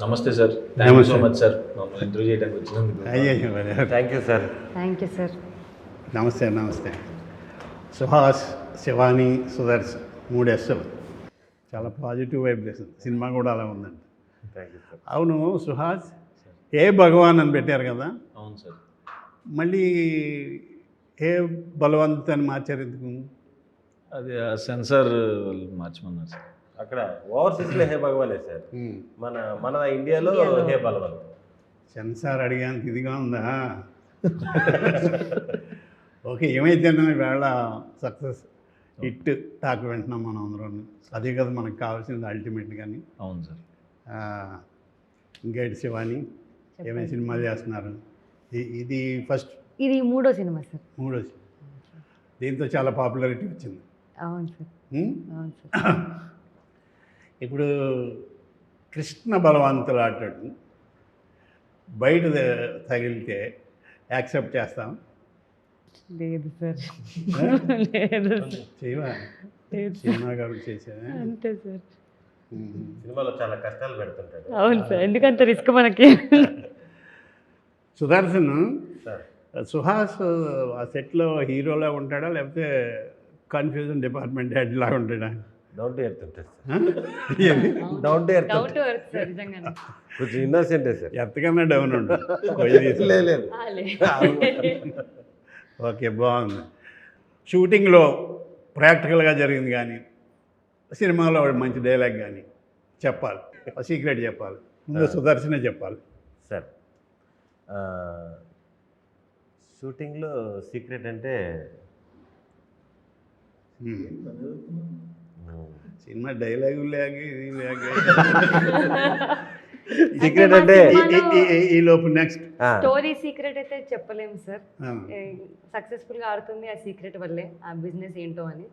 నమస్తే sir, thank you so much sir మమ్మల్ని interview చేయడానికి వచ్చినందుకు. అయ్యో thank you sir. Thank you sir. నమస్తే నమస్తే. సుహాస్, శివాని, సుదర్శన్ 3 Sలు. చాలా పాజిటివ్ వైబ్రేషన్. సినిమా కూడా అలా ఉందండి. Thank you sir. అవును సుహాస్, ఏ భగవాన్ అని పెట్టారు కదా, అవును సార్. మళ్ళీ ఏ బలవంత్ అని మార్చారు ఎందుకు? అది ఆ సెన్సార్ వాళ్ళు మార్చమన్నారు సార్. అక్కడ ఓవర్సీస్లో హే భగవానే సార్, మన ఇండియాలో హే బలవంత్. సెన్సార్ అడిగానికి ఇదిగా ఉందా? ఓకే, ఏమైతే వేళ సక్సెస్ హిట్ టాక్ వింటున్నాం మనం అందరం. అదే కదా మనకు కావాల్సింది అల్టిమేట్. కానీ అవును సార్. ఇంకేంటి శివాని, ఏమైనా సినిమాలు చేస్తున్నారు? ఇది ఫస్ట్, ఇది 3వ సినిమా సార్. 3వ సినిమా. దీంతో చాలా పాపులారిటీ వచ్చింది. అవును సార్. అవును సార్. ఇప్పుడు కృష్ణ బలవంతులు ఆటాడు బయట తగిలితే యాక్సెప్ట్ చేస్తాం? లేదు సార్. లేదు చేయవా? సినిమా గారు చేసేదా? అంతే సార్. సినిమాలో చాలా కష్టాలు పెడుతుంటాడు. అవును సార్, ఎందుకంత రిస్క్ మనకి. సుదర్శన్, సార్ సుహాస్ ఆ సెట్లో హీరోలా ఉంటాడా లేకపోతే కన్ఫ్యూజన్ డిపార్ట్మెంట్ హెడ్ లాగా ఉంటాడా? డౌన్ టు ఎర్త్ ఉంటుంది sir. Down to earth down to earth sir, నిజంగానే. కొంచెం ఇన్నోసెంటే సార్. ఎంతకన్నా డౌన్ ఉండదు. లేదు. ఓకే, బాగుంది. షూటింగ్లో ప్రాక్టికల్గా జరిగింది కానీ సినిమాలో మంచి డైలాగ్ కానీ చెప్పాలి, సీక్రెట్ చెప్పాలి. ముందు సుదర్శనే చెప్పాలి సార్. షూటింగ్లో సీక్రెట్ అంటే సినిమా డైలాగు లేక ఇది లేక సీక్రెట్ అంటే ఈ లోపు నెక్స్ట్ స్టోరీ సీక్రెట్ అయితే చెప్పలేము సార్. సక్సెస్ఫుల్ గా ఆడుతుంది ఆ సీక్రెట్ వల్లే, ఆ బిజినెస్ ఏంటో అని.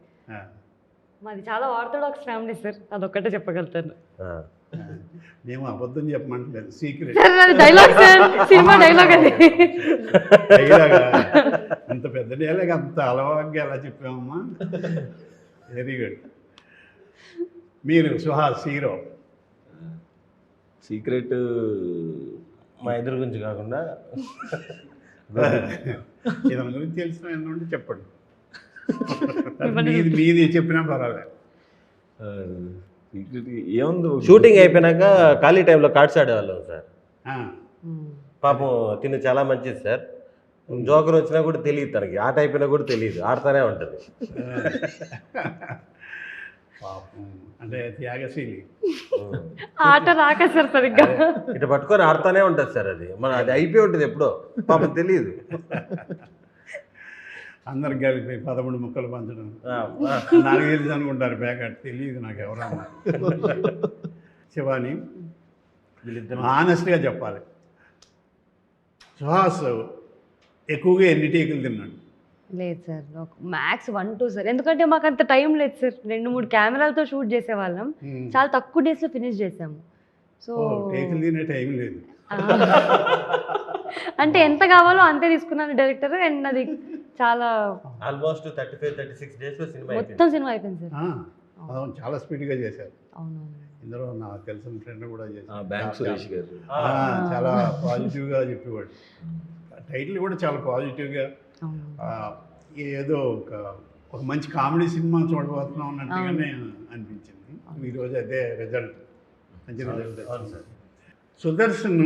మాది చాలా ఆర్థోడాక్స్ ఫ్యామిలీ సార్, అదొక్కటే చెప్పగలుగుతాను. మేము అబద్ధం చెప్పమంటలేదు, secret dialogue sir, cinema dialogue అది. డైలాగ్ అంత పెద్ద డైలాగ్ అంత అలవాటుగా ఎలా చెప్పామమ్మా? Very good. మీరు సుహాస్ హీరో, సీక్రెట్ మా ఎదురు గురించి కాకుండా ఇతని గురించి తెలిసిన ఏంటంటే చెప్పండి. మీది చెప్పినా పర్వాలేదు. సీక్రెట్ ఏముంది, షూటింగ్ అయిపోయినాక ఖాళీ టైంలో కార్డ్స్ ఆడేవాళ్ళం సార్. పాపం తిని చాలా మంచిది సార్. జోకర్ వచ్చినా కూడా తెలియదు తనకి, ఆట అయిపోయినా కూడా తెలియదు, ఆడుతూనే ఉంటుంది. పాపం అంటే త్యాగశీలి. ఆట రాక సార్ సరిగ్గా ఇటు పట్టుకొని ఆడుతూనే ఉంటుంది సార్. అది అయిపోయి ఉంటుంది ఎప్పుడో, పాపం తెలియదు. అందరికి కలిపి 13 ముక్కలు పంచడం, నాకు తెలిసి అనుకుంటారు ప్యాకెట్, తెలియదు నాకు ఎవరన్నా. శివాని, ఆనెస్ట్గా చెప్పాలి, సుహాస్ ఎక్కువగా ఎన్ని టేకులు తిన్నాడు? లేదు సార్, మ్యాక్స్ 1-2 సార్. ఎందుకంటే మాకు అంత టైం లేదు సార్. 2-3 కెమెరాలతో షూట్ చేసేవాళ్ళం, చాలా తక్కువ డేస్లో ఫినిష్ చేసాము. సో టేకులు తినే టైం లేదు. అంటే ఎంత కావాలో అంతే తీసుకున్నాను డైరెక్టర్. అండ్ అది చాలా ఆల్మోస్ట్ 35-36 డేస్లో మొత్తం సినిమా అయిపోయింది సార్. అవును, చాలా స్పీడ్గా చేశారు. అవునవును. ఇందులో నాకు తెలిసిన ఫ్రెండ్ కూడా చేశారు, బ్యాంక్ సురేష్ గారు. చాలా పాజిటివ్గా చెప్పేవాడు. టైటిల్ కూడా చాలా పాజిటివ్గా, ఏదో ఒక మంచి కామెడీ సినిమా చూడబోతున్నాం అన్నట్టుగానే అనిపించింది. ఈరోజు అదే రిజల్ట్, మంచి రిజల్ట్ వచ్చింది. సుదర్శన్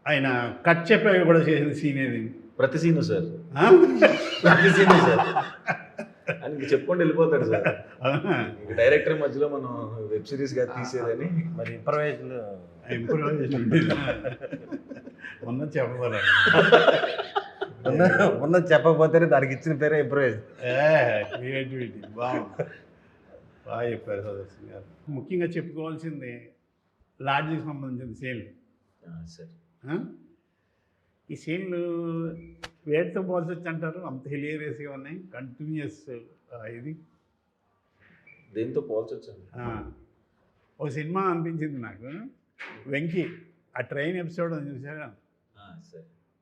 ఆయన కట్ చెప్పాక కూడా చేసిన సీన్ ఏది? ప్రతి సీను సార్, ప్రతి సీను సార్. ఆయనకి చెప్పుకుంటూ వెళ్ళిపోతాడు సార్. డైరెక్టర్ మధ్యలో మనం వెబ్ సిరీస్ గా తీసేదని మరి ఇంప్రవైజేషన్ మొన్న చెప్పగలరు. ఉన్న చెప్పకపోతేనే దానికి ఇచ్చిన పేరే ఇంప్రవైజ్. క్రియేటివిటీ బాగుంది, బాగా చెప్పారు సుదర్శన్ గారు. ముఖ్యంగా చెప్పుకోవాల్సింది లాడ్జికి సంబంధించిన సీన్లు సార్. ఈ సీన్లు వేటితో పోల్చొచ్చు అంటారు? అంత హిలేరియస్గా ఉన్నాయి, కంటిన్యూస్. ఇది దేంతో పోల్చొచ్చు? ఒక సినిమా అనిపించింది నాకు, వెంకీ ఆ ట్రైన్ ఎపిసోడ్ అని చూసారా?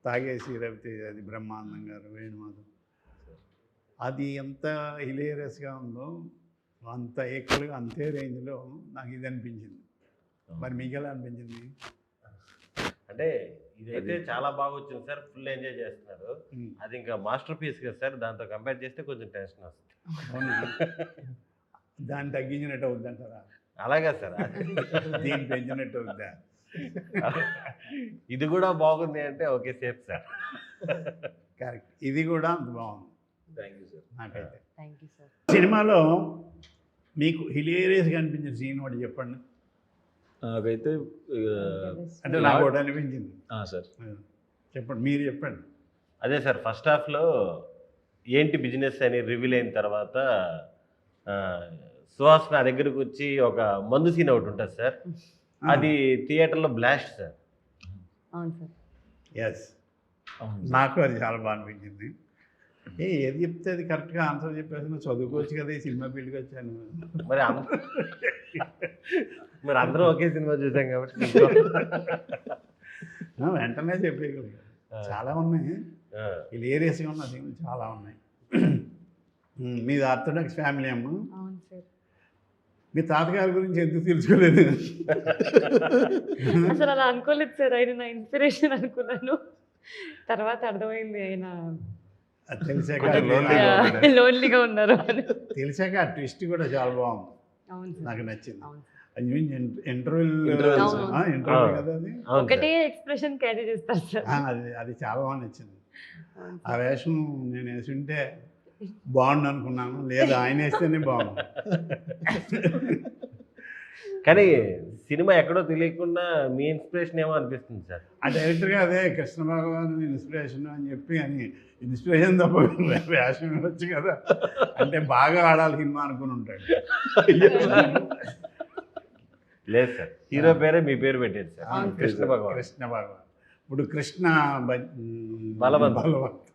తాగేసి రవితేజ, అది బ్రహ్మానందం గారు, వేణుమాధవ్, అది ఎంత హిలేరియస్గా ఉందో అంత ఈక్వల్గా అంతే రేంజ్లో నాకు ఇది అనిపించింది. మరి మీకు ఎలా అనిపించింది? అంటే ఇదైతే చాలా బాగా వచ్చింది సార్, ఫుల్ ఎంజాయ్ చేస్తున్నారు. అది ఇంకా మాస్టర్ పీస్ కదా సార్, దాంతో కంపేర్ చేస్తే కొంచెం టెన్షన్ వస్తుంది. అవునా? దాన్ని తగ్గించినట్టు అవుద్దంటారా? అలాగే సార్. దీన్ని పెంచినట్టు అవుద్దా? ఇది కూడా బాగుంది అంటే ఓకే సేఫ్ సార్. కరెక్ట్, ఇది కూడా అంత బాగుంది థ్యాంక్ యూ సార్. నాకైతే. Thank you sir. సినిమాలో మీకు హిలేరియస్గా అనిపించిన సీన్ ఒకటి చెప్పండి. నాకైతే అంటే నాకు ఒకటి అనిపించింది. సార్ చెప్పండి, మీరు చెప్పండి. అదే సార్, ఫస్ట్ హాఫ్లో ఏంటి బిజినెస్ అని రివీల్ అయిన తర్వాత సుహాస్ నా దగ్గరకు వచ్చి ఒక మందు సీన్ ఒకటి ఉంటుంది సార్, అది థియేటర్లో బ్లాస్ట్ సార్. అవును సార్. ఎస్, నాకు అది చాలా బాగా అనిపించింది. ఏది చెప్తే అది కరెక్ట్గా ఆన్సర్ చెప్పేసి నువ్వు చదువుకోవచ్చు కదా, ఈ సినిమా ఫీల్డ్కి వచ్చాను. మరి అందరూ ఒకే సినిమా చూసాం కాబట్టి వెంటనే చెప్పేయగలిగా. చాలా ఉన్నాయి, హిలేరియస్గా ఉన్న సీన్లు చాలా ఉన్నాయి. మీది ఆర్థోడాక్స్ ఫ్యామిలీ అమ్మ. అవును సార్. మీ తాతగారి గురించి ఎందుకు తెలుసుకోలేదు? అసలు అలా అనుకోలేదు సార్, ఆయన నా ఇన్స్పిరేషన్ అనుకున్నాను. తర్వాత అర్థమైంది ఆయన అది తెలిసాక కొంచెం lonely గా ఉన్నాడు. లోన్లీగా ఉన్నారు అని. తెలిసాక ఆ ట్విస్ట్ కూడా చాలా బాగుంది, అవును సార్. నాకు నచ్చింది. అవును సార్. అది ఇంటర్వ్యూ అవును. కదా అది. అవును ఒకటే సార్. ఎక్స్ప్రెషన్ క్యారీ చేస్తారు సార్. అది అది చాలా బాగా నచ్చింది. అవును ఆ సార్. వేషం నేను వేసుంటే బాగుండు అనుకున్నాను, లేదు ఆయన వేస్తేనే బాగుంది. కానీ సినిమా ఎక్కడో తెలియకుండా మీ ఇన్స్పిరేషన్ ఏమో అనిపిస్తుంది సార్. ఆ డైరెక్టర్గా అదే కృష్ణ భగవాన్ ఇన్స్పిరేషన్ అని చెప్పి అని ఇన్స్పిరేషన్ తప్ప వేషం ఇవ్వచ్చు కదా, అంటే బాగా ఆడాలి సినిమా అనుకుని ఉంటాడు. లేదు సార్, హీరో పేరే మీ పేరు పెట్టారు సార్, అవును. కృష్ణ భగవాన్. కృష్ణ భగవాన్. ఇప్పుడు కృష్ణ బలవంత్. బలవంత్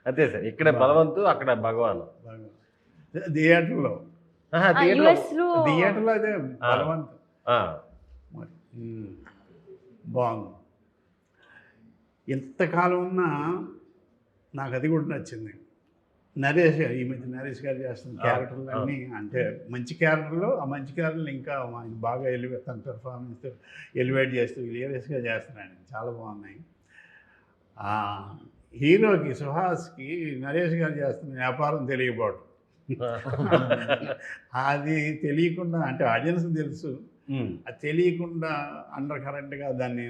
అంతే సార్, ఇక్కడ బలవంతు అక్కడ భగవాన్. థియేటర్లో US లో థియేటర్లో అదే బలవంత్. ఆ, మరి బాగుంది. ఎంతకాలం ఉన్నా నాకు అది కూడా నచ్చింది. నరేష్ ఈ మధ్య నరేష్ గారు చేస్తున్న క్యారెక్టర్లు అన్నీ అంటే మంచి క్యారెక్టర్లు, ఆ మంచి క్యారెక్టర్లు ఇంకా ఆయన బాగా తన పెర్ఫార్మెన్స్ ఎలివేట్ చేస్తూ హిలేరియస్గా చేస్తున్నాడు, చాలా బాగున్నాయి. హీరోకి సుహాస్కి నరేష్ గారు చేస్తున్న వ్యాపారం తెలియకపోవడం, అది తెలియకుండా అంటే ఆడియన్స్ తెలుసు, అది తెలియకుండా అండర్ కరెంట్గా దాన్ని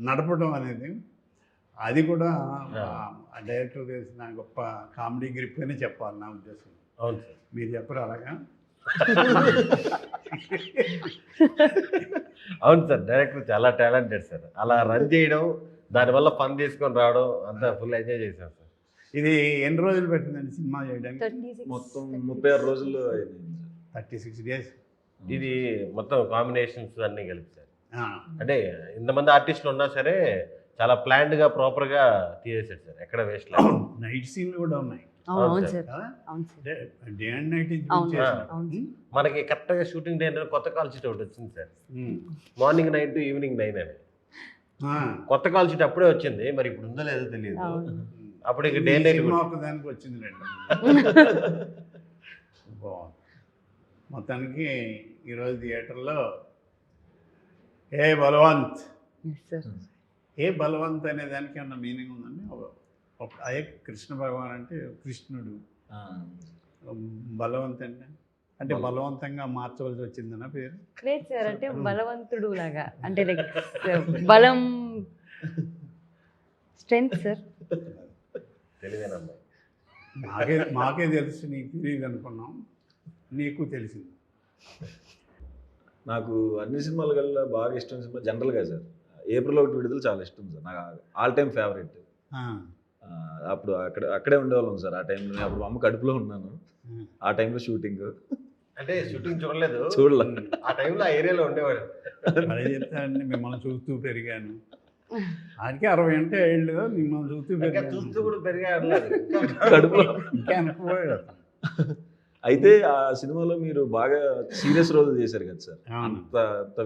నడపడం అనేది, అది కూడా ఆ డైరెక్టర్ తెలిసిన గొప్ప కామెడీ గ్రిప్ అని చెప్పాలి నా ఉద్దేశం. అవును సార్. మీరు చెప్పరు అలాగా? అవును సార్, డైరెక్టర్ చాలా టాలెంటెడ్ సార్. అలా రన్ చేయడం, దానివల్ల పని తీసుకొని రావడం అంతా ఫుల్ ఎంజాయ్ చేశాం సార్. ఇది ఎన్ని రోజులు పెట్టిందండి సినిమా చేయడానికి? 36 మొత్తం 36 రోజుల్లో అయింది సార్. 36 days. ఇది మొత్తం కాంబినేషన్స్ అన్నీ కలిపి సార్. అంటే ఇంతమంది ఆర్టిస్టులు ఉన్నా సరే చాలా ప్లాన్డ్గా ప్రాపర్గా తీసేసాడు సార్, ఎక్కడ వేస్ట్ లేదు. నైట్ సీన్లు కూడా ఉన్నాయి అవును సార్. కదా, అవును సార్. డే అండ్ నైట్ అవును. మనకి కరెక్ట్గా షూటింగ్ డే కొత్త కాల్ షీట్ ఒకటి వచ్చింది సార్, మార్నింగ్ 9 to ఈవినింగ్ 9 అని. కొత్త కాల్ షీట్ అప్పుడే వచ్చింది, మరి ఇప్పుడు ఉందో లేదో తెలియదు. అవును. అప్పుడు ఇక డే నైట్ ఒకదానికి వచ్చింది రెండు. బాగుంది. మొత్తానికి ఈరోజు థియేటర్లో ఏ బలవంత్, Yes, sir. ఏ బలవంత్ అనే దానికి ఏమన్నా మీనింగ్ ఉందండి? అదే కృష్ణ భగవాన్ అంటే కృష్ణుడు, బలవంత్ అంటే బలవంతంగా మార్చవలసి వచ్చిందన్న పేరు? లేదు సార్, అంటే బలవంతుడు లాగా, అంటే లైక్ బలం, స్ట్రెంగ్త్ సార్. తెలివేనమ్మా. మాకే తెలుసు, నీకు తెలియదు అనుకున్నాం, నీకు తెలిసింది. నాకు అన్ని సినిమాల కల్లా బాగా ఇష్టం సినిమా జనరల్గా సార్ ఏప్రిల్ 1 విడుదల చాలా ఇష్టం సార్, నాకు ఆల్ టైమ్ ఫేవరెట్. అప్పుడు అక్కడే ఉండేవాళ్ళం సార్ ఆ టైంలో. అప్పుడు మా అమ్మ కడుపులో ఉన్నాను ఆ టైంలో షూటింగ్. అంటే షూటింగ్ చూడలేదు, చూడలే. ఆ టైంలో ఆ ఏరియాలో ఉండేవాడు. అదే చెప్తానండి, మిమ్మల్ని చూస్తూ పెరిగాను. ఆయనకి 60 అంటే ఏళ్ళు, మిమ్మల్ని చూస్తూ పెరిగాను. చూస్తూ కూడా పెరిగాడు కడుపులో. ఇంకా అనుకోలేదు. అయితే ఆ సినిమాలో మీరు బాగా సీరియస్ రోల్ చేశారు కదా సార్, అవును. అంత